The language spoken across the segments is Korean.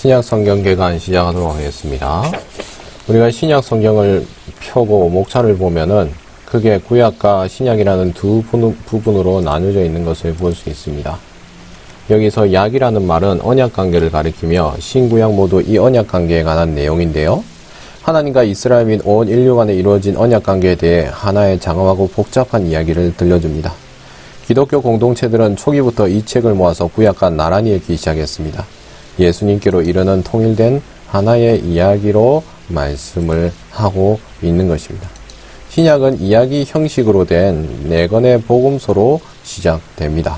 신약 성경 개관 시작하도록 하겠습니다. 우리가 신약 성경을 펴고 목차를 보면은 크게 구약과 신약이라는 두 부분으로 나뉘어져 있는 것을 볼 수 있습니다. 여기서 약이라는 말은 언약 관계를 가리키며 신구약 모두 이 언약 관계에 관한 내용인데요. 하나님과 이스라엘 및 온 인류 간에 이루어진 언약 관계에 대해 하나의 장엄하고 복잡한 이야기를 들려줍니다. 기독교 공동체들은 초기부터 이 책을 모아서 구약과 나란히 읽기 시작했습니다. 예수님께로 이르는 통일된 하나의 이야기로 말씀을 하고 있는 것입니다. 신약은 이야기 형식으로 된 4권의 복음서로 시작됩니다.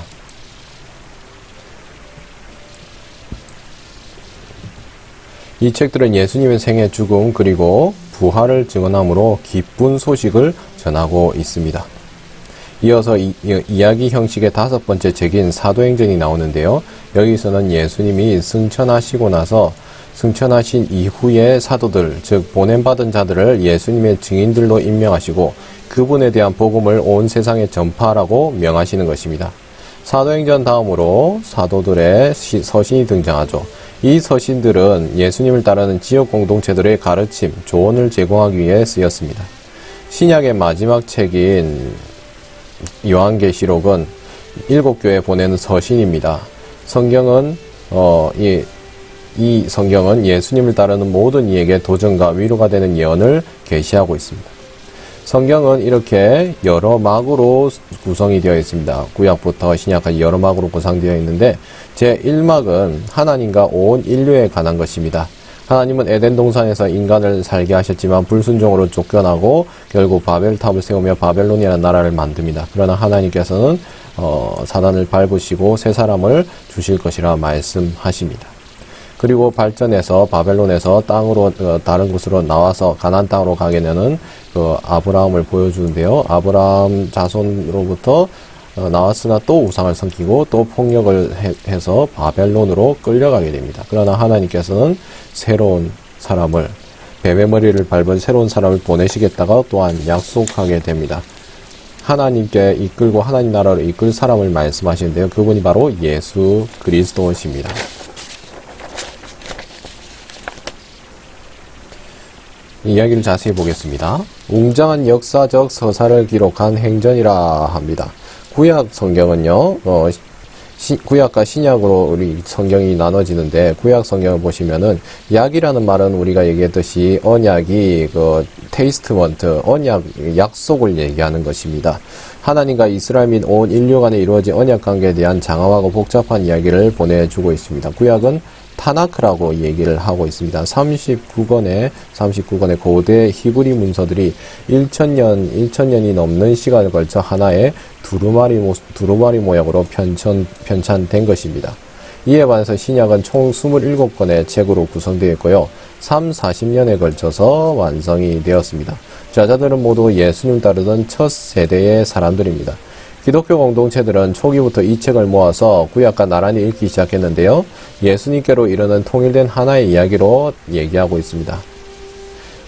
이 책들은 예수님의 생애, 죽음, 그리고 부활을 증언함으로 기쁜 소식을 전하고 있습니다. 이어서 이야기 형식의 5번째 책인 사도행전이 나오는데요. 여기서는 예수님이 승천하시고 나서 승천하신 이후의 사도들, 즉 보냄받은 자들을 예수님의 증인들로 임명하시고 그분에 대한 복음을 온 세상에 전파하라고 명하시는 것입니다. 사도행전 다음으로 사도들의 서신이 등장하죠. 이 서신들은 예수님을 따르는 지역 공동체들의 가르침, 조언을 제공하기 위해 쓰였습니다. 신약의 마지막 책인 요한계시록은 7교회에 보내는 서신입니다. 성경은 이 성경은 예수님을 따르는 모든 이에게 도전과 위로가 되는 예언을 계시하고 있습니다. 성경은 이렇게 여러 막으로 구성이 되어 있습니다. 구약부터 신약까지 여러 막으로 구성되어 있는데 제1막은 하나님과 온 인류에 관한 것입니다. 하나님은 에덴 동산에서 인간을 살게 하셨지만 불순종으로 쫓겨나고 결국 바벨탑을 세우며 바벨론이라는 나라를 만듭니다. 그러나 하나님께서는 사단을 밟으시고 새 사람을 주실 것이라 말씀하십니다. 그리고 발전해서 바벨론에서 땅으로 다른 곳으로 나와서 가나안 땅으로 가게 되는 아브라함을 보여주는데요. 아브라함 자손으로부터 나왔으나 또 우상을 섬기고 또 폭력을 해서 바벨론으로 끌려가게 됩니다. 그러나 하나님께서는 새로운 사람을, 뱀의 머리를 밟은 새로운 사람을 보내시겠다가 또한 약속하게 됩니다. 하나님께 이끌고 하나님 나라로 이끌 사람을 말씀하시는데요. 그분이 바로 예수 그리스도십니다. 이야기를 자세히 보겠습니다. 웅장한 역사적 서사를 기록한 행전이라 합니다. 구약 성경은요, 구약과 신약으로 우리 성경이 나눠지는데, 구약 성경을 보시면은, 약이라는 말은 우리가 얘기했듯이 언약이 테이스트먼트, 언약, 약속을 얘기하는 것입니다. 하나님과 이스라엘 및 온 인류 간에 이루어진 언약 관계에 대한 장엄하고 복잡한 이야기를 보내주고 있습니다. 구약은 타나크라고 얘기를 하고 있습니다. 39권의 고대 히브리 문서들이 1000년이 넘는 시간을 걸쳐 하나의 두루마리 모양으로 편찬된 것입니다. 이에 반해서 신약은 총 27권의 책으로 구성되어 있고요. 40년에 걸쳐서 완성이 되었습니다. 저자들은 모두 예수님 따르던 첫 세대의 사람들입니다. 기독교 공동체들은 초기부터 이 책을 모아서 구약과 나란히 읽기 시작했는데요. 예수님께로 이르는 통일된 하나의 이야기로 얘기하고 있습니다.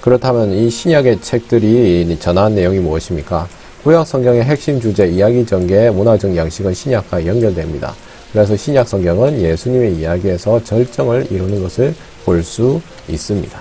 그렇다면 이 신약의 책들이 전한 내용이 무엇입니까? 구약 성경의 핵심 주제, 이야기 전개, 문화적 양식은 신약과 연결됩니다. 그래서 신약 성경은 예수님의 이야기에서 절정을 이루는 것을 볼 수 있습니다.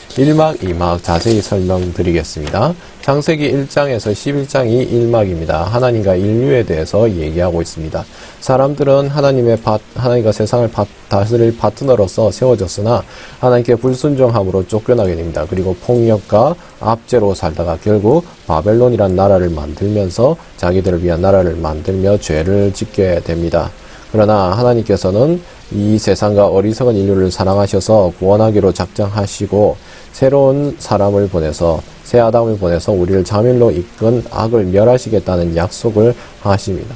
1막, 2막 자세히 설명드리겠습니다. 창세기 1장에서 11장이 1막입니다. 하나님과 인류에 대해서 얘기하고 있습니다. 사람들은 하나님과 세상을 다스릴 파트너로서 세워졌으나 하나님께 불순종함으로 쫓겨나게 됩니다. 그리고 폭력과 압제로 살다가 결국 바벨론이란 나라를 만들면서 자기들을 위한 나라를 만들며 죄를 짓게 됩니다. 그러나 하나님께서는 이 세상과 어리석은 인류를 사랑하셔서 구원하기로 작정하시고 새로운 사람을 보내서 새 아담을 보내서 우리를 자멸로 이끈 악을 멸하시겠다는 약속을 하십니다.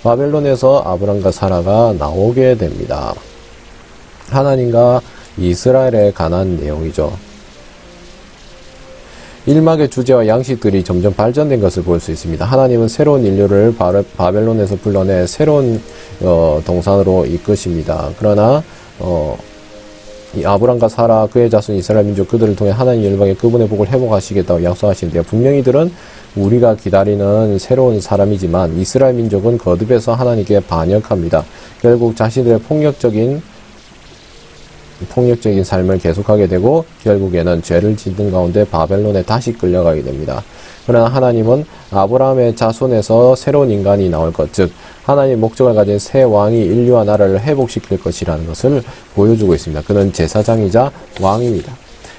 바벨론에서 아브람과 사라가 나오게 됩니다. 하나님과 이스라엘에 관한 내용이죠. 1막의 주제와 양식들이 점점 발전된 것을 볼 수 있습니다. 하나님은 새로운 인류를 바벨론에서 불러내 새로운 동산으로 이끄십니다. 그러나 이 아브람과 사라, 그의 자손 이스라엘 민족, 그들을 통해 하나님 열방에 그분의 복을 회복하시겠다고 약속하시는데요. 분명히 이들은 우리가 기다리는 새로운 사람이지만 이스라엘 민족은 거듭해서 하나님께 반역합니다. 결국 자신들의 폭력적인 폭력적인 삶을 계속하게 되고 결국에는 죄를 짓는 가운데 바벨론에 다시 끌려가게 됩니다. 그러나 하나님은 아브라함의 자손에서 새로운 인간이 나올 것, 즉 하나님의 목적을 가진 새 왕이 인류와 나라를 회복시킬 것이라는 것을 보여주고 있습니다. 그는 제사장이자 왕입니다.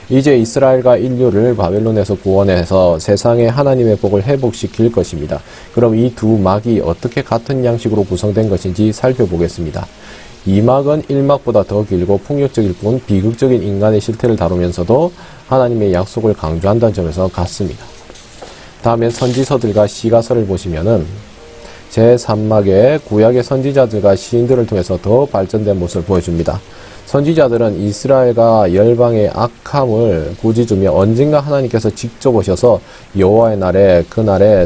이제 이스라엘과 인류를 바벨론에서 구원해서 세상에 하나님의 복을 회복시킬 것입니다. 그럼 이 두 막이 어떻게 같은 양식으로 구성된 것인지 살펴보겠습니다. 2막은 1막보다 더 길고 폭력적일 뿐 비극적인 인간의 실태를 다루면서도 하나님의 약속을 강조한다는 점에서 같습니다. 다음에 선지서들과 시가서를 보시면은 제3막에 구약의 선지자들과 시인들을 통해서 더 발전된 모습을 보여줍니다. 선지자들은 이스라엘과 열방의 악함을 꾸짖으며 언젠가 하나님께서 직접 오셔서 여호와의 날에 그날에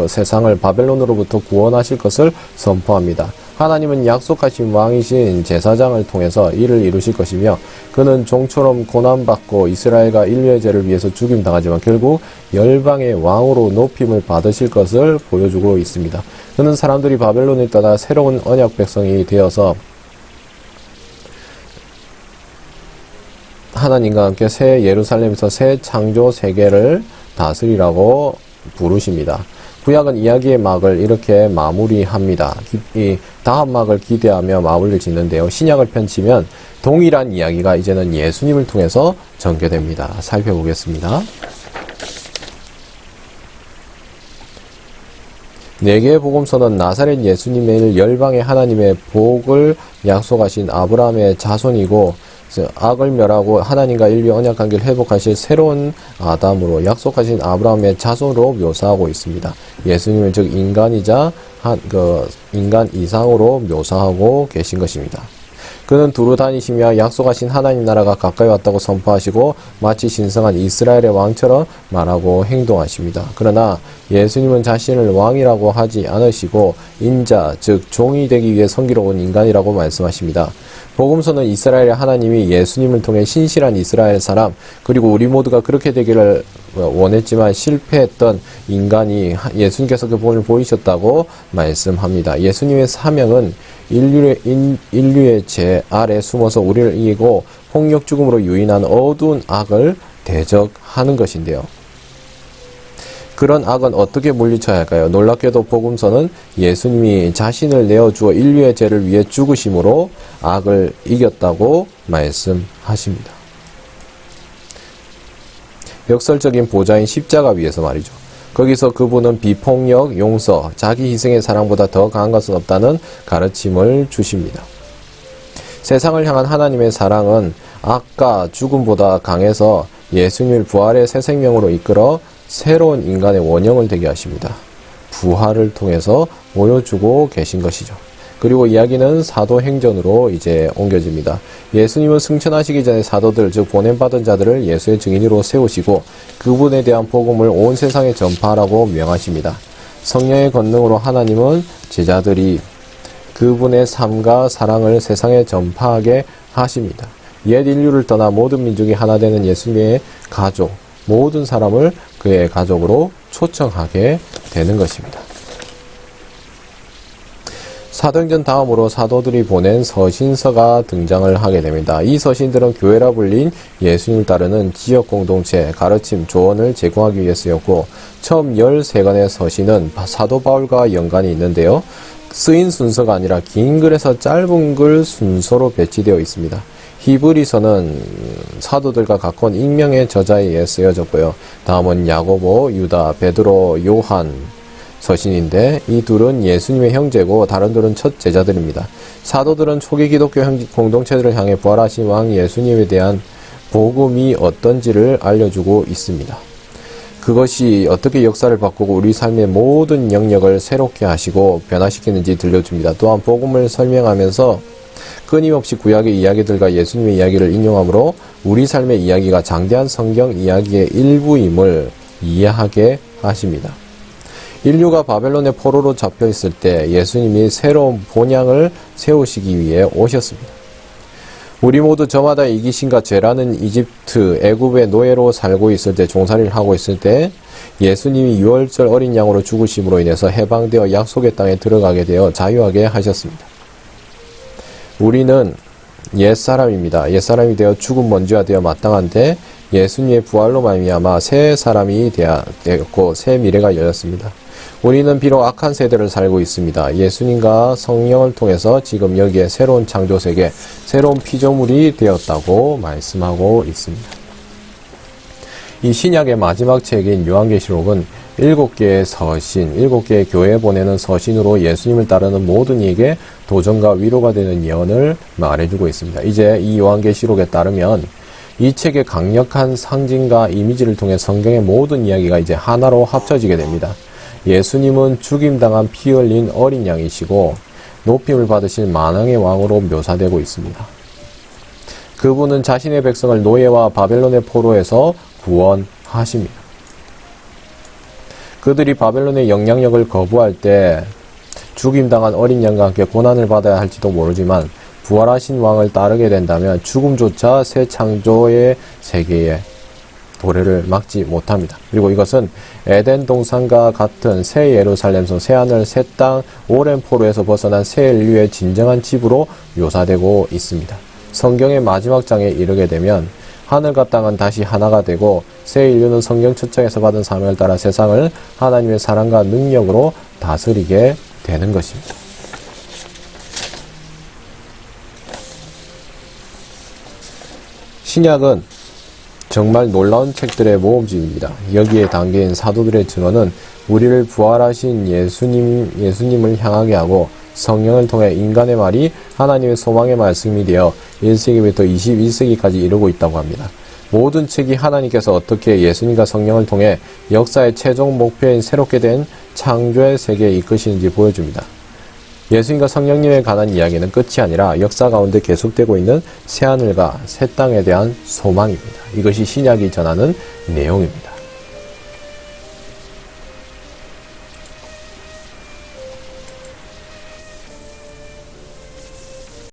세상을 바벨론으로부터 구원하실 것을 선포합니다. 하나님은 약속하신 왕이신 제사장을 통해서 이를 이루실 것이며 그는 종처럼 고난받고 이스라엘과 인류의 죄를 위해서 죽임당하지만 결국 열방의 왕으로 높임을 받으실 것을 보여주고 있습니다. 그는 사람들이 바벨론을 떠나 새로운 언약 백성이 되어서 하나님과 함께 새 예루살렘에서 새 창조 세계를 다스리라고 부르십니다. 구약은 이야기의 막을 이렇게 마무리합니다. 이 다음 막을 기대하며 마무리를 짓는데요. 신약을 펼치면 동일한 이야기가 이제는 예수님을 통해서 전개됩니다. 살펴보겠습니다. 4개의 복음서는 나사렛 예수님의 열방의 하나님의 복을 약속하신 아브라함의 자손이고 악을 멸하고 하나님과 인류 언약 관계를 회복하실 새로운 아담으로 약속하신 아브라함의 자손으로 묘사하고 있습니다. 예수님을 즉 인간이자 인간 이상으로 묘사하고 계신 것입니다. 그는 두루 다니시며 약속하신 하나님 나라가 가까이 왔다고 선포하시고 마치 신성한 이스라엘의 왕처럼 말하고 행동하십니다. 그러나 예수님은 자신을 왕이라고 하지 않으시고 인자 즉 종이 되기 위해 섬기러 온 인간이라고 말씀하십니다. 복음서는 이스라엘의 하나님이 예수님을 통해 신실한 이스라엘 사람 그리고 우리 모두가 그렇게 되기를 원했지만 실패했던 인간이 예수님께서 그 본을 보이셨다고 말씀합니다. 예수님의 사명은 인류의 죄 아래 숨어서 우리를 이기고 폭력 죽음으로 유인한 어두운 악을 대적하는 것인데요. 그런 악은 어떻게 물리쳐야 할까요? 놀랍게도 복음서는 예수님이 자신을 내어주어 인류의 죄를 위해 죽으심으로 악을 이겼다고 말씀하십니다. 역설적인 보좌인 십자가 위에서 말이죠. 거기서 그분은 비폭력, 용서, 자기 희생의 사랑보다 더 강한 것은 없다는 가르침을 주십니다. 세상을 향한 하나님의 사랑은 악과 죽음보다 강해서 예수님을 부활의 새 생명으로 이끌어 새로운 인간의 원형을 되게 하십니다. 부활을 통해서 보여주고 계신 것이죠. 그리고 이야기는 사도행전으로 이제 옮겨집니다. 예수님은 승천하시기 전에 사도들, 즉 보냄받은 자들을 예수의 증인으로 세우시고 그분에 대한 복음을 온 세상에 전파하라고 명하십니다. 성령의 권능으로 하나님은 제자들이 그분의 삶과 사랑을 세상에 전파하게 하십니다. 옛 인류를 떠나 모든 민족이 하나 되는 예수님의 가족, 모든 사람을 그의 가족으로 초청하게 되는 것입니다. 사도행전 다음으로 사도들이 보낸 서신서가 등장을 하게 됩니다. 이 서신들은 교회라 불린 예수님을 따르는 지역 공동체, 가르침, 조언을 제공하기 위해서였고 처음 13권의 서신은 사도 바울과 연관이 있는데요. 쓰인 순서가 아니라 긴 글에서 짧은 글 순서로 배치되어 있습니다. 히브리서는 사도들과 가까운 익명의 저자에 의해 쓰여졌고요. 다음은 야고보, 유다, 베드로, 요한 서신인데 이 둘은 예수님의 형제고 다른 둘은 첫 제자들입니다. 사도들은 초기 기독교 공동체들을 향해 부활하신 왕 예수님에 대한 복음이 어떤지를 알려주고 있습니다. 그것이 어떻게 역사를 바꾸고 우리 삶의 모든 영역을 새롭게 하시고 변화시키는지 들려줍니다. 또한 복음을 설명하면서 끊임없이 구약의 이야기들과 예수님의 이야기를 인용하므로 우리 삶의 이야기가 장대한 성경 이야기의 일부임을 이해하게 하십니다. 인류가 바벨론의 포로로 잡혀 있을 때 예수님이 새로운 본향을 세우시기 위해 오셨습니다. 우리 모두 저마다 이기심과 죄라는 이집트, 애굽의 노예로 살고 있을 때 종살이를 하고 있을 때 예수님이 유월절 어린 양으로 죽으심으로 인해서 해방되어 약속의 땅에 들어가게 되어 자유하게 하셨습니다. 우리는 옛사람입니다. 옛사람이 되어 죽은 먼지가 되어 마땅한데 예수님의 부활로 말미암아 새 사람이 되었고 새 미래가 열렸습니다. 우리는 비록 악한 세대를 살고 있습니다. 예수님과 성령을 통해서 지금 여기에 새로운 창조세계, 새로운 피조물이 되었다고 말씀하고 있습니다. 이 신약의 마지막 책인 요한계시록은 7개의 서신, 7개의 교회에 보내는 서신으로 예수님을 따르는 모든 이에게 도전과 위로가 되는 예언을 말해주고 있습니다. 이제 이 요한계시록에 따르면 이 책의 강력한 상징과 이미지를 통해 성경의 모든 이야기가 이제 하나로 합쳐지게 됩니다. 예수님은 죽임당한 피 흘린 어린 양이시고 높임을 받으신 만왕의 왕으로 묘사되고 있습니다. 그분은 자신의 백성을 노예와 바벨론의 포로에서 구원하십니다. 그들이 바벨론의 영향력을 거부할 때 죽임당한 어린 양과 함께 고난을 받아야 할지도 모르지만 부활하신 왕을 따르게 된다면 죽음조차 새 창조의 세계에 도래를 막지 못합니다. 그리고 이것은 에덴 동산과 같은 새 예루살렘성, 새 하늘, 새 땅, 오랜 포로에서 벗어난 새 인류의 진정한 집으로 묘사되고 있습니다. 성경의 마지막 장에 이르게 되면 하늘과 땅은 다시 하나가 되고 새 인류는 성경 첫 장에서 받은 사명을 따라 세상을 하나님의 사랑과 능력으로 다스리게 되는 것입니다. 신약은 정말 놀라운 책들의 모음집입니다. 여기에 담긴 사도들의 증언은 우리를 부활하신 예수님을 향하게 하고 성령을 통해 인간의 말이 하나님의 소망의 말씀이 되어 1세기부터 21세기까지 이르고 있다고 합니다. 모든 책이 하나님께서 어떻게 예수님과 성령을 통해 역사의 최종 목표인 새롭게 된 창조의 세계에 이끄시는지 보여줍니다. 예수님과 성령님에 관한 이야기는 끝이 아니라 역사 가운데 계속되고 있는 새하늘과 새 땅에 대한 소망입니다. 이것이 신약이 전하는 내용입니다.